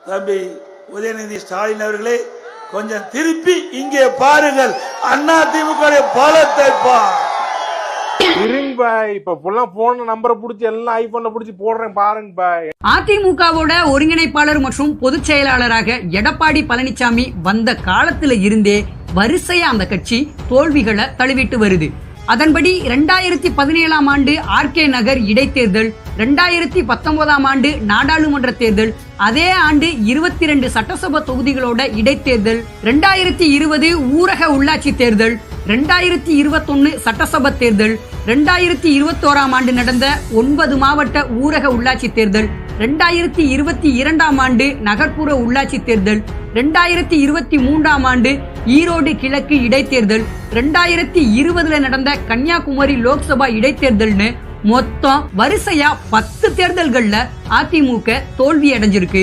தம்பி உதயநிதி ஸ்டாலின் அவர்களே, கொஞ்சம் திருப்பி இங்கே பாருங்கள், அண்ணா திமுக பலத்தை அதிமுகவோட ஒருங்கிணைப்பாளர் மற்றும் பொதுச் செயலாளராக எடப்பாடி பழனிசாமி வந்த காலத்துல இருந்தே வரிசையா அந்த கட்சி தோல்விகளை தழுவிட்டு வருது. அதன்படி 2017 ஆண்டு ஆர்கே நகர் இடைத்தேர்தல், 2019 ஆண்டு நாடாளுமன்ற தேர்தல், அதே ஆண்டு 22 சட்டசபை தொகுதிகளோட இடைத்தேர்தல், 2020 ஊரக உள்ளாட்சி தேர்தல், 2021 சட்டசபை தேர்தல், 2021 ஆண்டு நடந்த 9 மாவட்ட ஊரக உள்ளாட்சி தேர்தல், 2022 ஆண்டு நகர்ப்புற உள்ளாட்சி தேர்தல், 2023 ஆண்டு ஈரோடு கிழக்கு இடைத்தேர்தல், 2020 நடந்த கன்னியாகுமரி லோக்சபா இடைத்தேர்தல்னு மொத்தம் வரிசையா 10 தேர்தல்கள்ல அதிமுக தோல்வி அடைஞ்சிருக்கு.